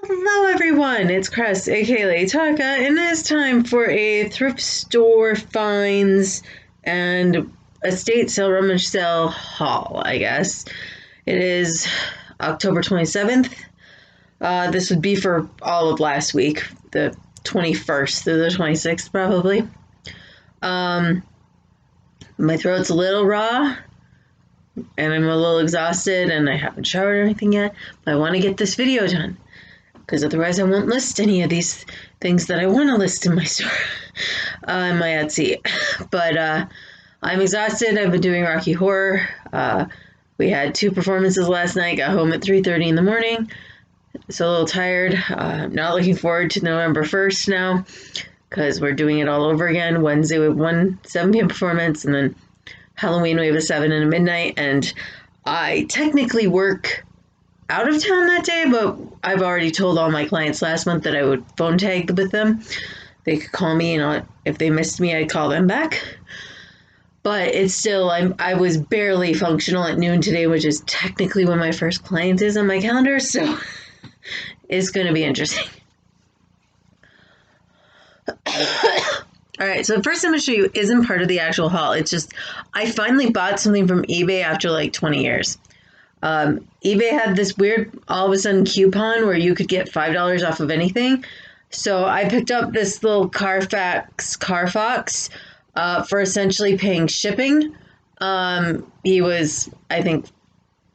Hello everyone, it's Cress, aka Lady Taka, and it's time for a thrift store finds and estate sale rummage sale haul, I guess. It is October 27th. This would be for all of last week, the 21st through the 26th probably. My throat's a little raw, and I'm a little exhausted, and I haven't showered or anything yet, but I want to get this video done. Because otherwise I won't list any of these things that I want to list in my store, in my Etsy. But I'm exhausted. I've been doing Rocky Horror. We had 2 performances last night. Got home at 3:30 in the morning. So a little tired. Not looking forward to November 1st now, because we're doing it all over again. Wednesday we have one 7 p.m. performance, and then Halloween we have a 7 and a midnight. And I technically work out of town that day, but I've already told all my clients last month that I would phone tag with them. They could call me, and if they missed me, I'd call them back. But it's still, I was barely functional at noon today, which is technically when my first client is on my calendar, so it's going to be interesting. Alright, so the first thing I'm going to show you isn't part of the actual haul. It's just, I finally bought something from eBay after like 20 years. eBay had this weird all of a sudden coupon where you could get $5 off of anything. So I picked up this little Carfax for essentially paying shipping. He was, I think,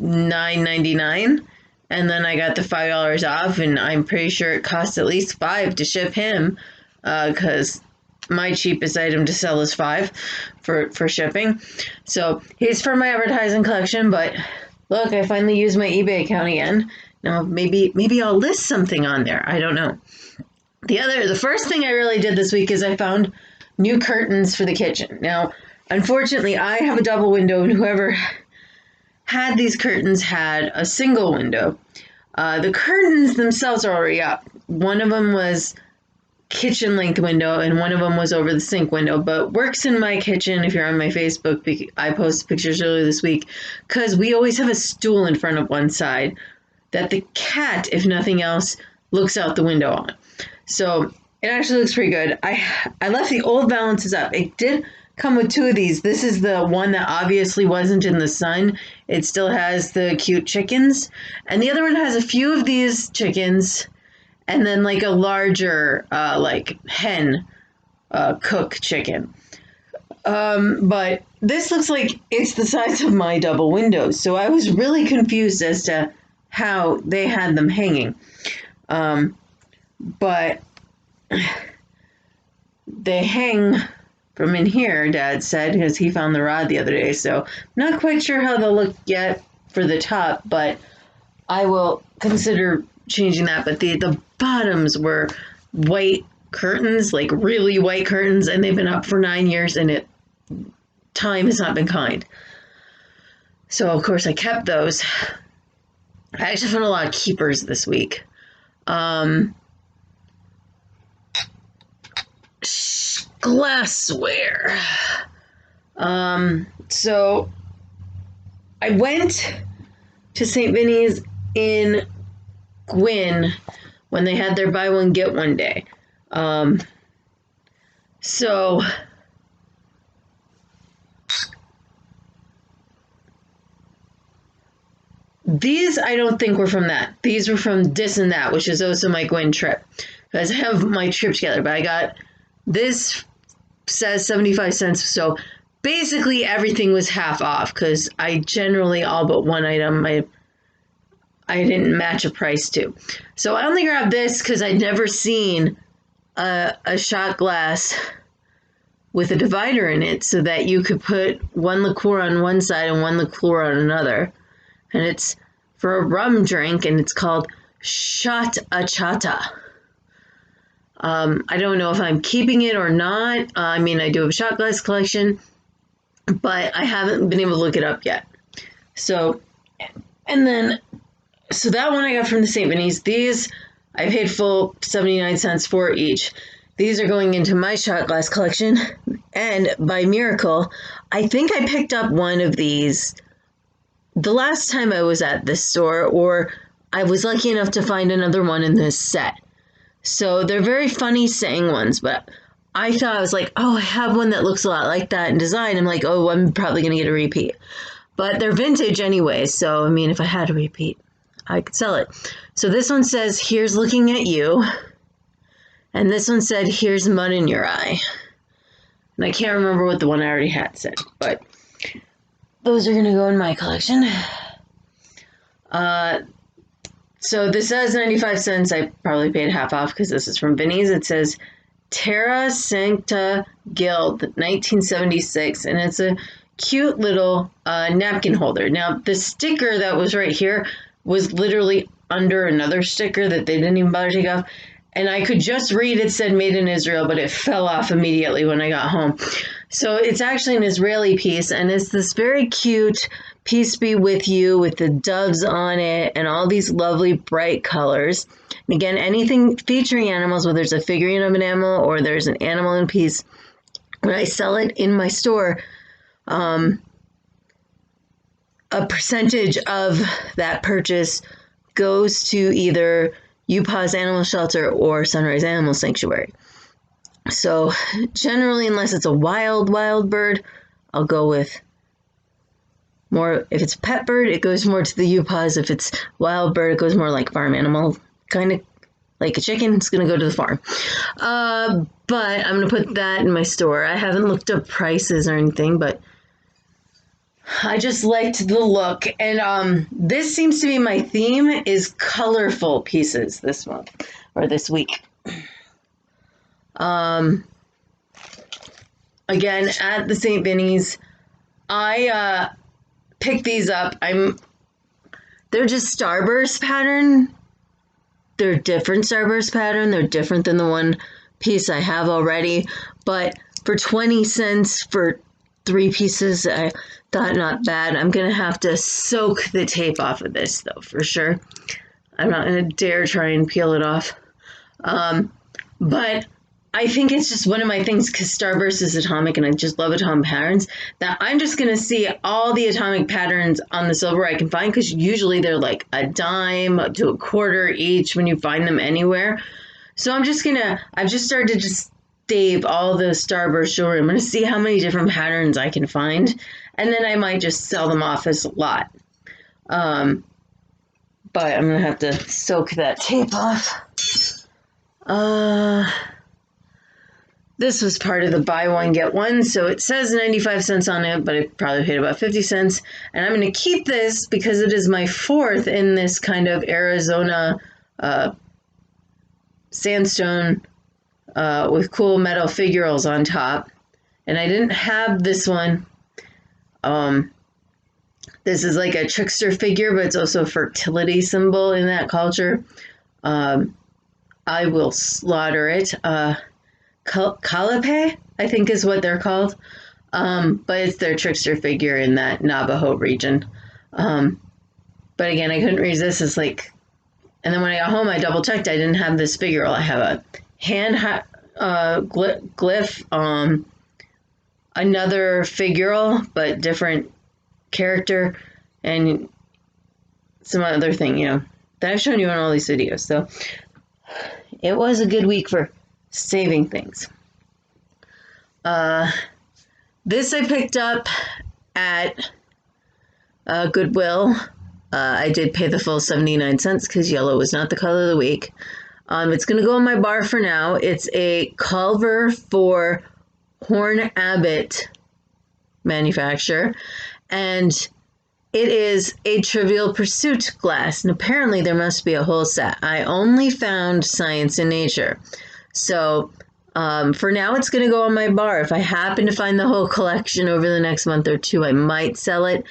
$9.99, and then I got the $5 off, and I'm pretty sure it cost at least $5 to ship him, because my cheapest item to sell is $5 for shipping. So he's for my advertising collection, but look, I finally used my eBay account again. Now, maybe I'll list something on there. I don't know. The first thing I really did this week is I found new curtains for the kitchen. Now, unfortunately, I have a double window, and whoever had these curtains had a single window. The curtains themselves are already up. One of them was kitchen length window, and one of them was over the sink window, but works in my kitchen. If you're on my Facebook, I posted pictures earlier this week, because we always have a stool in front of one side that the cat, if nothing else, looks out the window on. So it actually looks pretty good. I left the old balances up. It did come with 2 of these. This is the one that obviously wasn't in the sun. It still has the cute chickens, and the other one has a few of these chickens, and then like a larger like hen cook chicken. But this looks like it's the size of my double windows, so I was really confused as to how they had them hanging. But they hang from in here, Dad said, because he found the rod the other day, so not quite sure how they'll look yet for the top, but I will consider changing that. But the bottoms were white curtains, like really white curtains, and they've been up for 9 years, and time has not been kind. So of course I kept those. I actually found a lot of keepers this week. Glassware. So I went to St. Vinnys in Gwyn when they had their buy one get one day. So these I don't think were from that. These were from This and That, which is also my Gwyn trip, because I have my trip together. But I got this, says 75 cents. So basically everything was half off, because I generally all but one item I didn't match a price to. So I only grabbed this because I'd never seen a shot glass with a divider in it, so that you could put one liqueur on one side and one liqueur on another. And it's for a rum drink, and it's called Shot Achata. I don't know if I'm keeping it or not. I mean, I do have a shot glass collection, but I haven't been able to look it up yet. So that one I got from the St. Vinnys. These I paid full 79 cents for each. These are going into my shot glass collection, and by miracle, I think I picked up one of these the last time I was at this store, or I was lucky enough to find another one in this set. So they're very funny saying ones, but I thought, I was like, oh, I have one that looks a lot like that in design. I'm like, oh, I'm probably going to get a repeat. But they're vintage anyway, so I mean, if I had a repeat, I could sell it. So this one says, here's looking at you. And this one said, here's mud in your eye. And I can't remember what the one I already had said, but those are going to go in my collection. So this says 95 cents. I probably paid half off because this is from Vinnys. It says Terra Sancta Guild, 1976, and it's a cute little napkin holder. Now, the sticker that was right here was literally under another sticker that they didn't even bother to take off. And I could just read it said made in Israel, but it fell off immediately when I got home. So it's actually an Israeli piece, and it's this very cute Peace Be With You with the doves on it and all these lovely bright colors. And again, anything featuring animals, whether it's a figurine of an animal or there's an animal in piece, when I sell it in my store, a percentage of that purchase goes to either UPA's Animal Shelter or Sunrise Animal Sanctuary. So generally, unless it's a wild bird, I'll go with more. If it's a pet bird, it goes more to the UPA's. If it's wild bird, it goes more like farm animal, kind of like a chicken. It's going to go to the farm. But I'm going to put that in my store. I haven't looked up prices or anything, but I just liked the look. And this seems to be my theme, is colorful pieces this month or this week. Again, at the St. Vinnys, I picked these up. They're just starburst pattern. They're different starburst pattern. They're different than the one piece I have already. But for 20 cents for 3 pieces, I thought not bad. I'm going to have to soak the tape off of this, though, for sure. I'm not going to dare try and peel it off. But I think it's just one of my things, because Starburst is atomic and I just love atomic patterns, that I'm just going to see all the atomic patterns on the silver I can find, because usually they're like a dime to a quarter each when you find them anywhere. So I've just started to just stave all the Starburst jewelry. I'm going to see how many different patterns I can find, and then I might just sell them off as a lot. But I'm going to have to soak that tape off. This was part of the buy one, get one. So it says 95 cents on it, but I probably paid about 50 cents. And I'm going to keep this because it is my 4th in this kind of Arizona sandstone with cool metal figurals on top. And I didn't have this one. This is like a trickster figure, but it's also a fertility symbol in that culture. I will slaughter it. Calape, I think is what they're called. But it's their trickster figure in that Navajo region. But again, I couldn't resist. It's like, and then when I got home, I double checked. I didn't have this figure. I have a hand glyph, another figural, but different character, and some other thing, that I've shown you in all these videos. So it was a good week for saving things. This I picked up at Goodwill. I did pay the full 79 cents because yellow was not the color of the week. It's going to go in my bar for now. It's a Culver for Horn Abbott manufacturer, and it is a Trivial Pursuit glass, and apparently there must be a whole set. I only found Science and Nature. So for now, it's going to go on my bar. If I happen to find the whole collection over the next month or two, I might sell it.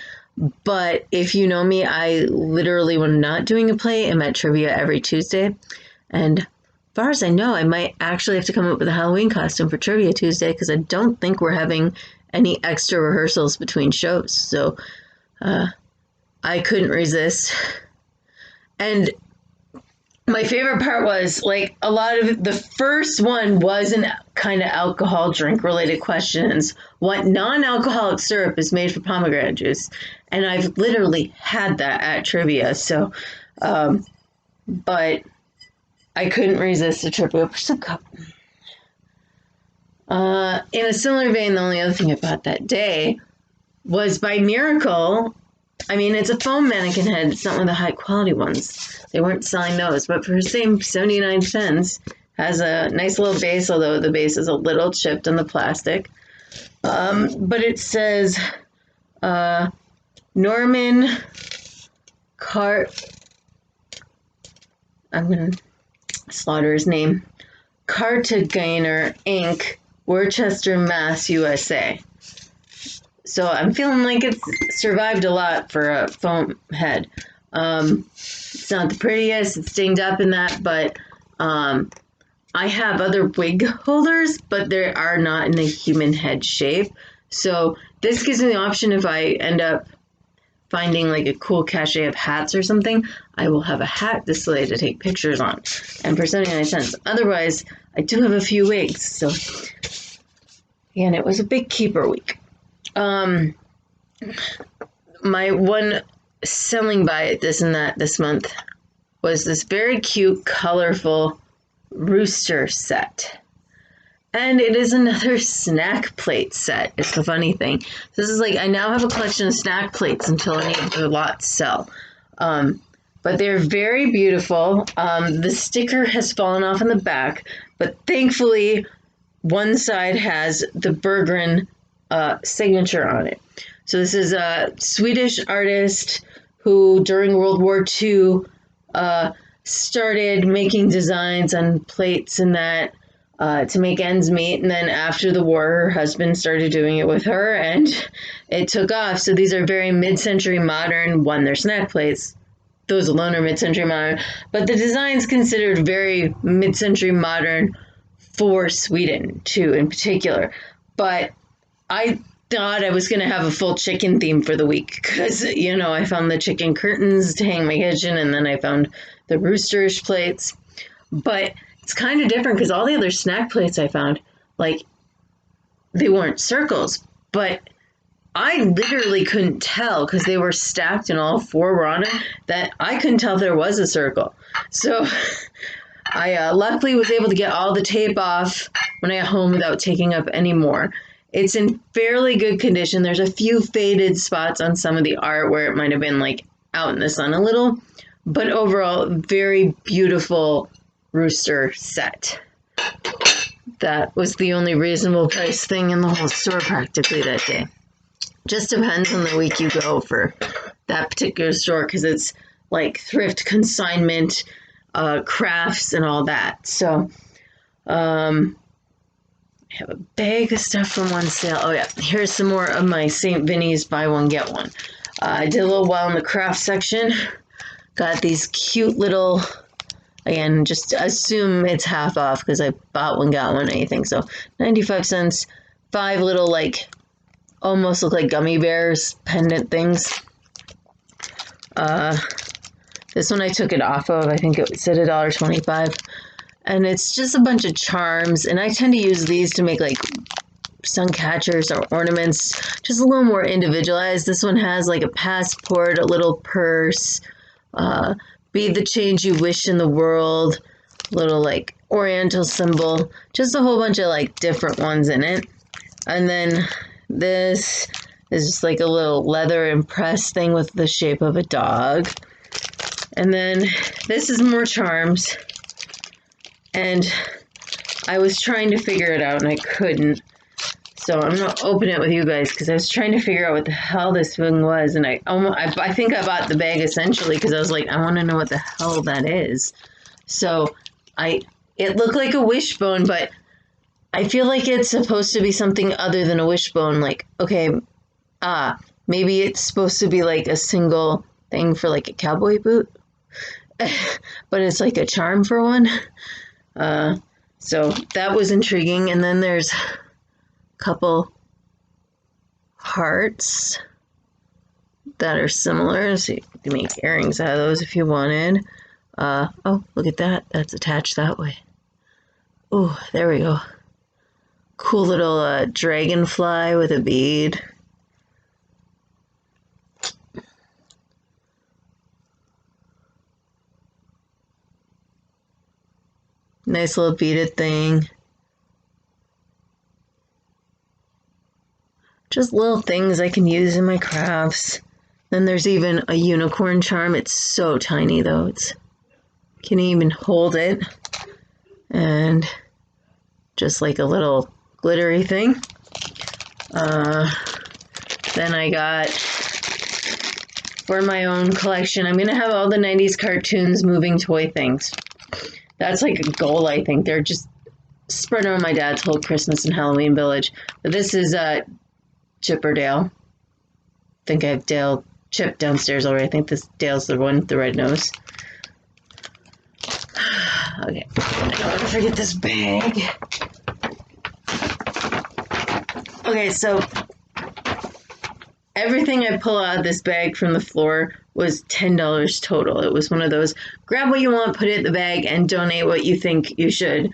But if you know me, I literally, when not doing a play, am at trivia every Tuesday. And as far as I know, I might actually have to come up with a Halloween costume for Trivia Tuesday, because I don't think we're having any extra rehearsals between shows. So I couldn't resist. And my favorite part was, like, a lot of the first one was an kind of alcohol drink related questions. What non-alcoholic syrup is made from pomegranate juice? And I've literally had that at trivia. So But I couldn't resist a trip over some cup. In a similar vein, the only other thing I bought that day was by miracle. I mean, it's a foam mannequin head. It's not one of the high quality ones. They weren't selling those, but for the same 79 cents, has a nice little base, although the base is a little chipped on the plastic. But it says Norman I'm going to slaughter his name. Cartagainer Inc., Worcester, Mass., USA. So I'm feeling like it's survived a lot for a foam head. It's not the prettiest, it's dinged up in that, but I have other wig holders, but they are not in a human head shape. So this gives me the option if I end up finding like a cool cache of hats or something, I will have a hat display to take pictures on. And for 79 cents. Otherwise, I do have a few wigs. So, and it was a big keeper week. My one selling buy this and that this month was this very cute, colorful rooster set. And it is another snack plate set. It's the funny thing. This is like, I now have a collection of snack plates until any of the lots sell. But they're very beautiful. The sticker has fallen off in the back, but thankfully one side has the Berggren signature on it. So this is a Swedish artist who during World War II started making designs on plates and that to make ends meet. And then after the war, her husband started doing it with her and it took off. So these are very mid-century modern. One, they're snack plates. Those alone are mid-century modern. But the design's considered very mid-century modern for Sweden, too, in particular. But I thought I was going to have a full chicken theme for the week because, you know, I found the chicken curtains to hang in my kitchen and then I found the roosterish plates. But it's kind of different because all the other snack plates I found, like, they weren't circles, but I literally couldn't tell because they were stacked and all four were on it that I couldn't tell there was a circle. So I luckily was able to get all the tape off when I got home without taking up any more. It's in fairly good condition. There's a few faded spots on some of the art where it might have been like out in the sun a little, but overall, very beautiful rooster set. That was the only reasonable price thing in the whole store practically that day. Just depends on the week you go for that particular store because it's like thrift, consignment, crafts, and all that. So, I have a bag of stuff from one sale. Oh yeah, here's some more of my St. Vinnys buy one, get one. I did a little while in the craft section. Got these cute little, again, just assume it's half off because I bought one, got one, anything. So 95 cents, 5 little like, almost look like gummy bears pendant things. This one I took it off of. I think it said $1.25. And it's just a bunch of charms. And I tend to use these to make like sun catchers or ornaments. Just a little more individualized. This one has like a passport, a little purse, be the change you wish in the world, little like oriental symbol. Just a whole bunch of like different ones in it. And then this is just like a little leather impress thing with the shape of a dog. And then this is more charms. And I was trying to figure it out and I couldn't. So I'm going to open it with you guys because I was trying to figure out what the hell this thing was. And I think I bought the bag essentially because I was like, I want to know what the hell that is. So it looked like a wishbone, but I feel like it's supposed to be something other than a wishbone. Like, okay, maybe it's supposed to be like a single thing for like a cowboy boot, but it's like a charm for one. So that was intriguing. And then there's a couple hearts that are similar. So you can make earrings out of those if you wanted. Oh, look at that. That's attached that way. Oh, there we go. Cool little dragonfly with a bead. Nice little beaded thing. Just little things I can use in my crafts. Then there's even a unicorn charm. It's so tiny though. It's can't even hold it. And just like a little glittery thing. Then I got, for my own collection, I'm going to have all the 90s cartoons moving toy things. That's like a goal, I think. They're just spread around my dad's whole Christmas and Halloween village. But this is Chipper Dale. I think I have Chip downstairs already. I think this Dale's the one with the red nose. Okay, I don't want to forget this bag. Okay, so everything I pull out of this bag from the floor was $10 total. It was one of those, grab what you want, put it in the bag, and donate what you think you should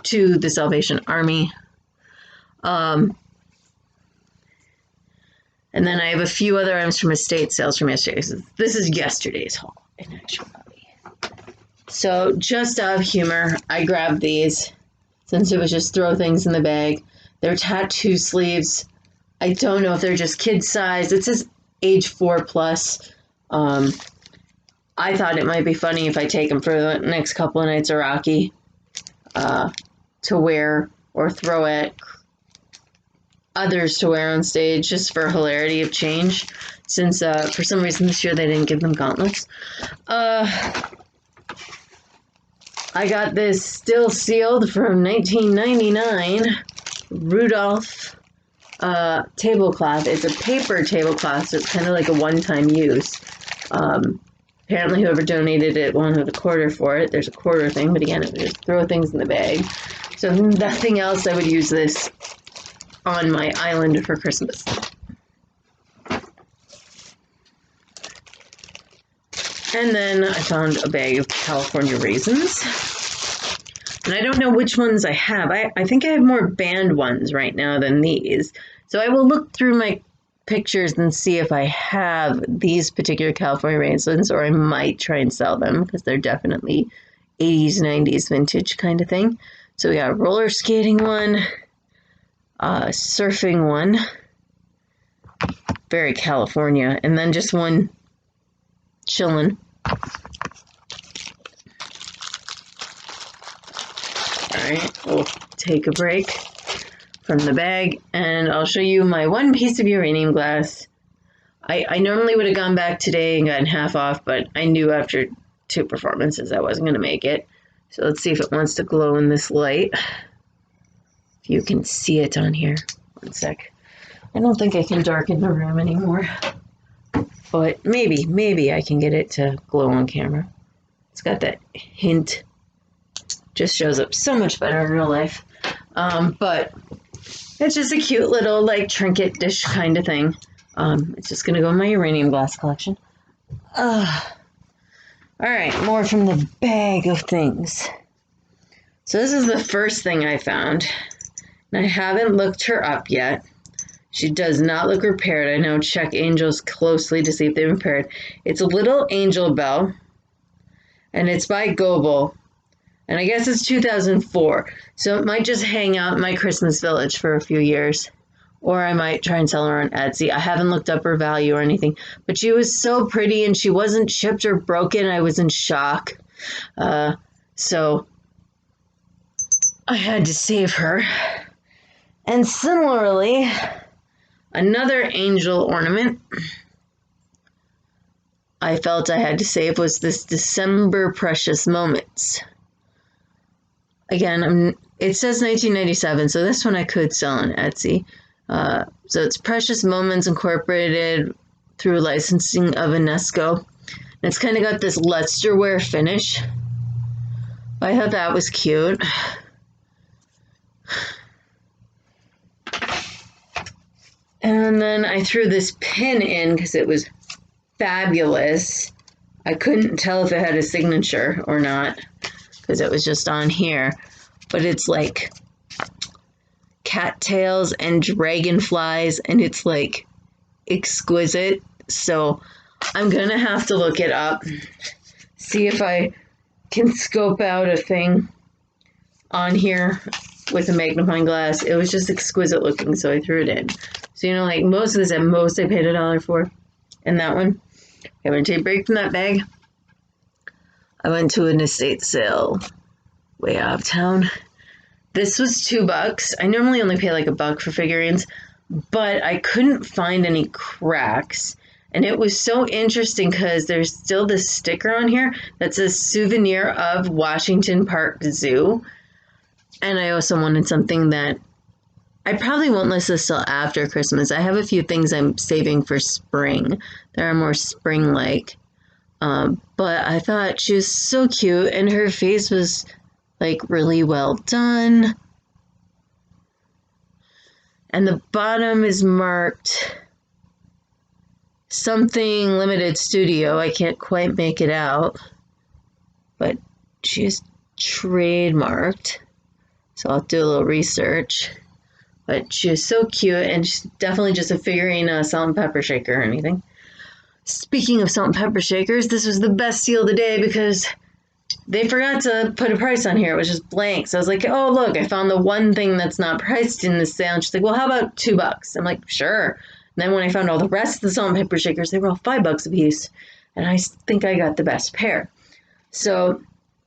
to the Salvation Army. And then I have a few other items from estate sales from yesterday. This is yesterday's haul in actuality. So just out of humor, I grabbed these since it was just throw things in the bag. They're tattoo sleeves. I don't know if they're just kid size. It says age 4+. I thought it might be funny if I take them for the next couple of nights of Rocky to wear or throw at others to wear on stage just for hilarity of change, since for some reason this year they didn't give them gauntlets. I got this still sealed from 1999 Rudolph tablecloth. It's a paper tablecloth, so it's kind of like a one-time use. Apparently whoever donated it wanted a quarter for it. There's a quarter thing, but again, it would just throw things in the bag. So if nothing else, I would use this on my island for Christmas. And then I found a bag of California raisins. And I don't know which ones I have. I think I have more banned ones right now than these. So I will look through my pictures and see if I have these particular California raisins, or I might try and sell them because they're definitely 80s, 90s vintage kind of thing. So we got a roller skating one, surfing one, very California, and then just one chillin'. Alright, we'll take a break from the bag and I'll show you my one piece of uranium glass. I normally would have gone back today and gotten half off, but I knew after 2 performances I wasn't going to make it. So let's see if it wants to glow in this light. If you can see it on here. One sec. I don't think I can darken the room anymore. But maybe I can get it to glow on camera. It's got that hint. Just shows up so much better in real life. But it's just a cute little like trinket dish kind of thing. It's just gonna go in my uranium glass collection. All right, more from the bag of things. So this is the first thing I found. And I haven't looked her up yet. She does not look repaired. I know, check angels closely to see if they're repaired. It's a little angel bell, and it's by Goebel. And I guess it's 2004, so it might just hang out in my Christmas village for a few years. Or I might try and sell her on Etsy. I haven't looked up her value or anything, but she was so pretty and she wasn't chipped or broken. I was in shock. So I had to save her. And similarly, another angel ornament I felt I had to save was this December Precious Moments. Again, it says 1997, so this one I could sell on Etsy. So it's Precious Moments incorporated through licensing of UNESCO. And it's kind of got this lusterware finish. I thought that was cute. And then I threw this pin in because it was fabulous. I couldn't tell if it had a signature or not because it was just on here. But it's like cattails and dragonflies, and it's like exquisite. So I'm gonna have to look it up, see if I can scope out a thing on here with a magnifying glass. It was just exquisite looking, so I threw it in. So, you know, like most of this at most I paid $1 for. And that one. I'm going to take a break from that bag. I went to an estate sale way out of town. This was $2. I normally only pay like $1 for figurines, but I couldn't find any cracks. And it was so interesting because there's still this sticker on here that says souvenir of Washington Park Zoo. And I also wanted something that I probably won't list this till after Christmas. I have a few things I'm saving for spring that are more spring-like. But I thought she was so cute, and her face was like really well done. And the bottom is marked something limited studio. I can't quite make it out, but she is trademarked. So I'll do a little research. But she is so cute, and she's definitely just a figurine, salt and pepper shaker or anything. Speaking of salt and pepper shakers, this was the best deal of the day because they forgot to put a price on here. It was just blank. So I was like, oh, look, I found the one thing that's not priced in this sale. And she's like, well, how about $2? I'm like, sure. And then when I found all the rest of the salt and pepper shakers, they were all $5 a piece. And I think I got the best pair. So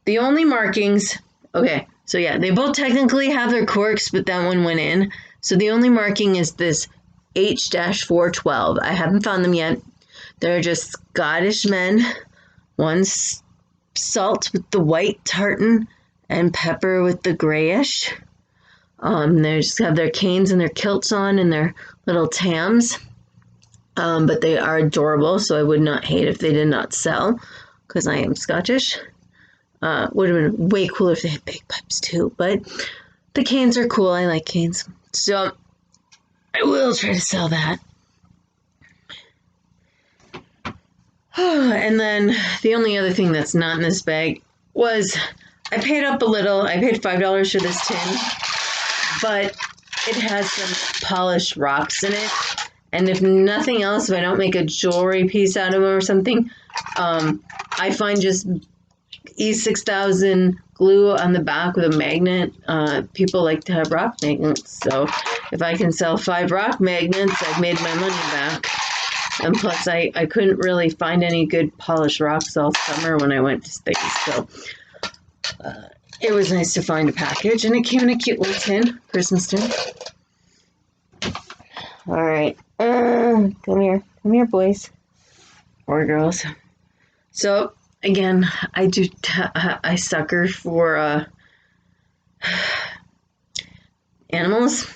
the only markings, okay, so yeah, they both technically have their corks, but that one went in. So the only marking is this H-412. I haven't found them yet. They're just Scottish men. One's salt with the white tartan and pepper with the grayish. They just have their canes and their kilts on and their little tams. But they are adorable, so I would not hate if they did not sell, because I am Scottish. Would have been way cooler if they had bagpipes too, but the canes are cool. I like canes. So I will try to sell that. And then the only other thing that's not in this bag was I paid up a little. I paid $5 for this tin, but it has some polished rocks in it. And if nothing else, if I don't make a jewelry piece out of them or something, I find just E6000 glue on the back with a magnet. People like to have rock magnets. So if I can sell 5 rock magnets, I've made my money back. And plus, I couldn't really find any good polished rocks all summer when I went to things. So it was nice to find a package. And it came in a cute little tin, Christmas tin. All right. Come here. Come here, boys. Or girls. So, again, I sucker for animals.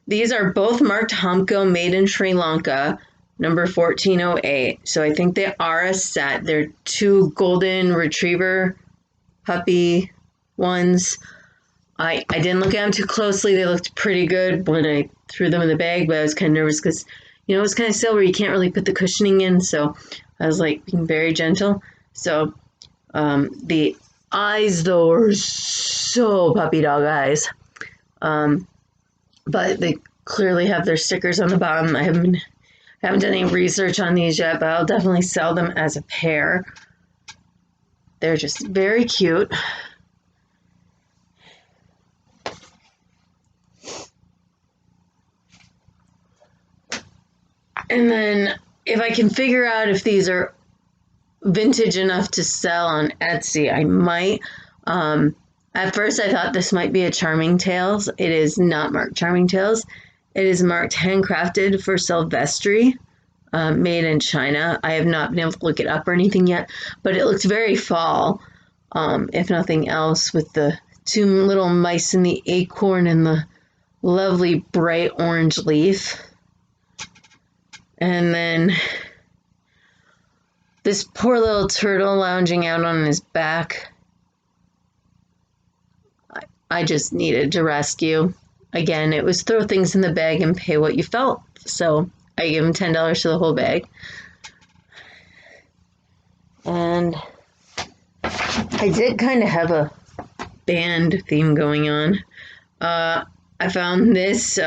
These are both marked Humco, made in Sri Lanka, number 1408. So I think they are a set. They're 2 golden retriever puppy ones. I didn't look at them too closely. They looked pretty good when I threw them in the bag, but I was kind of nervous because, you know, it was kind of still where you can't really put the cushioning in. So I was like being very gentle. So the eyes, though, are so puppy dog eyes. But they clearly have their stickers on the bottom. I haven't done any research on these yet, but I'll definitely sell them as a pair. They're just very cute. And then if I can figure out if these are vintage enough to sell on Etsy, I might. At first I thought this might be a Charming Tales. It is not marked Charming Tales. It is marked handcrafted for Silvestri, made in China. I have not been able to look it up or anything yet, but it looked very fall, if nothing else, with the 2 little mice and the acorn and the lovely bright orange leaf. And then this poor little turtle lounging out on his back. I just needed to rescue. Again, it was throw things in the bag and pay what you felt. So I gave him $10 for the whole bag. And I did kind of have a band theme going on. I found this,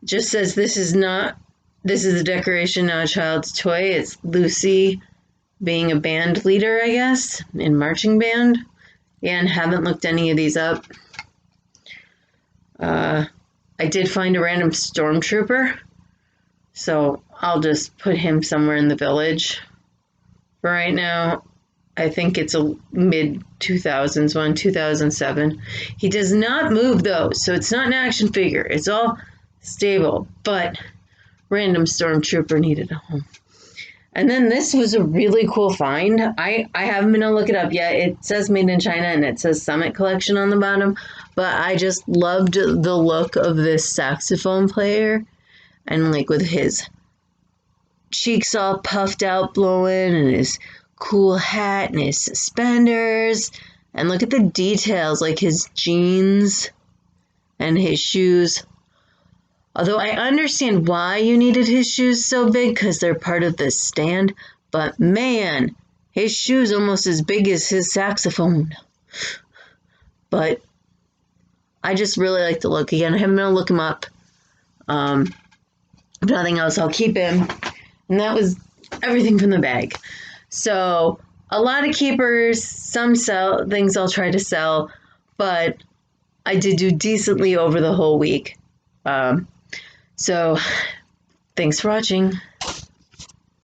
just says this is a decoration, not a child's toy. It's Lucy being a band leader, I guess, in marching band. and haven't looked any of these up. I did find a random stormtrooper, so I'll just put him somewhere in the village. For right now, I think it's a mid-2000s one, 2007. He does not move, though, so it's not an action figure. It's all stable, but random stormtrooper needed a home. And then this was a really cool find. I haven't been able to look it up yet. It says made in China and it says Summit Collection on the bottom, but I just loved the look of this saxophone player, and like with his cheeks all puffed out blowing and his cool hat and his suspenders, and look at the details, like his jeans and his shoes. Although I understand why you needed his shoes so big, because they're part of the stand, but man, his shoes almost as big as his saxophone. But I just really like the look. Again, I haven't been able to look him up. If nothing else, I'll keep him. And that was everything from the bag. So a lot of keepers, some sell things I'll try to sell, but I did do decently over the whole week. So thanks for watching.